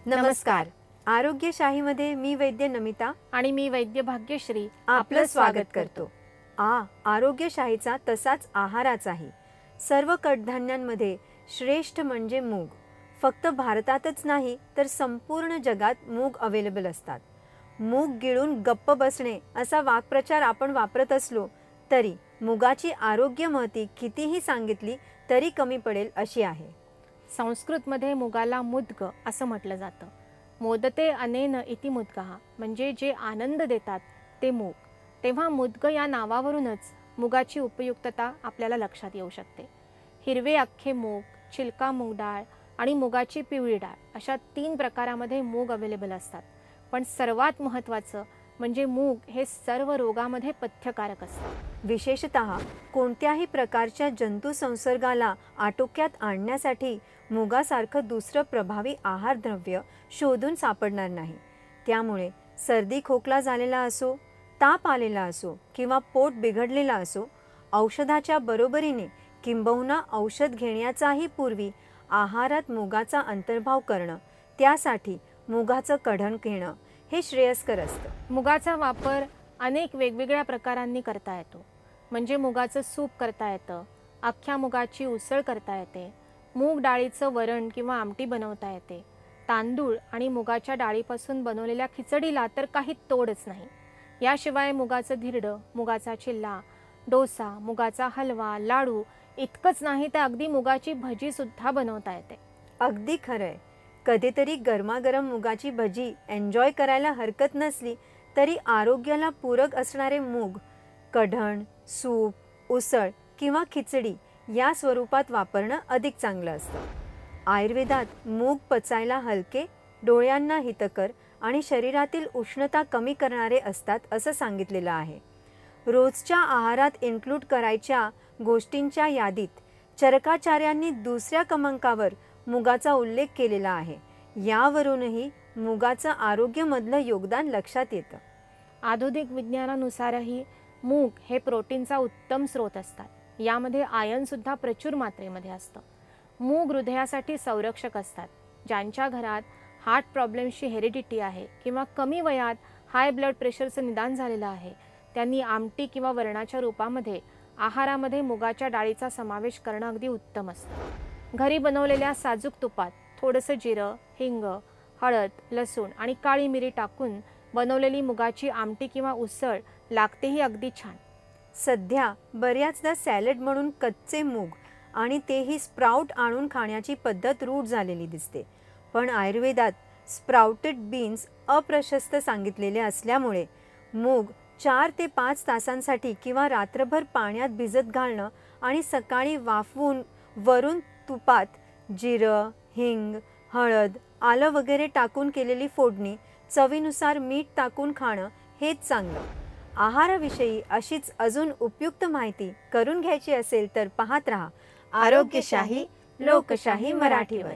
नमस्कार. आरोग्यशाहीमध्ये मी वैद्य नमिता आणि मी वैद्य भाग्यश्री आपलं स्वागत करतो. आरोग्यशाहीचा तसाच आहाराचाही. सर्व कडधान्यांमध्ये श्रेष्ठ म्हणजे मूग. फक्त भारतातच नाही तर संपूर्ण जगात मूग अवेलेबल असतात. मूग गिळून गप्प बसणे असा वाक्प्रचार आपण वापरत असलो तरी मुगाची आरोग्य महती कितीही सांगितली तरी कमी पडेल अशी आहे. संस्कृतमध्ये मुगाला मुद्ग असं म्हटलं जातं. मोदते अनेन इति मुद्गः म्हणजे जे आनंद देतात ते मूग. तेव्हा मुद्ग या नावावरूनच मुगाची उपयुक्तता आपल्याला लक्षात येऊ शकते. हिरवे अख्खे मूग, छिलका मूग डाळ आणि मुगाची पिवळी डाळ अशा 3 प्रकारामध्ये मूग अवेलेबल असतात. पण सर्वात महत्त्वाचं म्हणजे मूग हे सर्व रोगामध्ये पथ्यकारक असतं. विशेषतः कोणत्याही प्रकारच्या जंतू संसर्गाला आटोक्यात आणण्यासाठी मुगासारखं दुसरं प्रभावी आहार द्रव्य शोधून सापडणार नाही. त्यामुळे सर्दी खोकला झालेला असो, ताप आलेला असो किंवा पोट बिघडलेला असो, औषधाच्या बरोबरीने किंबहुना औषध घेण्याचाही पूर्वी आहारात मुगाचा अंतर्भाव करणं, त्यासाठी मुगाचं कढण घेणं हे श्रेयस्कर असतं. मुगाचा वापर अनेक वेगवेगळ्या प्रकारांनी करता येतो. म्हणजे मुगाचं सूप करता येतं, अख्ख्या मुगाची उसळ करता येते, मूग डाळीचं वरण किंवा आमटी बनवता येते, तांदूळ आणि मुगाच्या डाळीपासून बनवलेल्या खिचडीला तर काही तोडच नाही. याशिवाय मुगाचं धिरडं, मुगाचा चिल्ला, डोसा, मुगाचा हलवा, लाडू इतकंच नाही तर अगदी मुगाची भजीसुद्धा बनवता येते. अगदी खरंय. कधीतरी गरमागरम मुगाची भजी एन्जॉय करायला हरकत नसली तरी आरोग्याला पूरक असणारे मूग कढण, सूप, उसळ किंवा खिचडी या स्वरूपात वापरणं अधिक चांगलं असतं. आयुर्वेदात मूग पचायला हलके, डोळ्यांना हितकर आणि शरीरातील उष्णता कमी करणारे असतात असं सांगितलेलं आहे. रोजच्या आहारात इन्क्लूड करायच्या गोष्टींच्या यादीत चरकाचार्यांनी दुसऱ्या क्रमांकावर मुगाचा उल्लेख केलेला आहे. यावरूनही मुगाचं आरोग्यामधलं योगदान लक्षात येतं. आधुनिक विज्ञानानुसारही मूग हे प्रोटीनचा उत्तम स्रोत असतात. यामध्ये आयर्नसुद्धा प्रचूर मात्रेमध्ये असतं. मूग हृदयासाठी संरक्षक असतात. ज्यांच्या घरात हार्ट प्रॉब्लेम्सची हेरिडिटी आहे किंवा कमी वयात हाय ब्लड प्रेशरचं निदान झालेलं आहे, त्यांनी आमटी किंवा वरणाच्या रूपामध्ये आहारामध्ये मुगाच्या डाळीचा समावेश करणं अगदी उत्तम असतं. घरी बनवलेल्या साजूक तुपात थोडंसं जिरं, हिंग, हळद, लसूण आणि काळी मिरी टाकून बनवलेली मुगाची आमटी किंवा उसळ लागतेही अगदी छान. सध्या बऱ्याचदा सॅलड म्हणून कच्चे मूग आणि तेही स्प्राउट आणून खाण्याची पद्धत रूढ झालेली दिसते. पण आयुर्वेदात स्प्राउटेड बीन्स अप्रशस्त सांगितलेले असल्यामुळे मूग 4 ते 5 तासांसाठी किंवा रात्रभर पाण्यात भिजत घालणं आणि सकाळी वाफवून वरून तुपात जिरं, हिंग, हळद, आलं वगैरे टाकून केलेली फोडणी, चवीनुसार मीठ टाकून खाणं हेच चांगलं. आहाराविषयी अशीच अजून उपयुक्त माहिती करून घ्यायची असेल तर पाहत रहा आरोग्यशाही लोकशाही मराठीवर.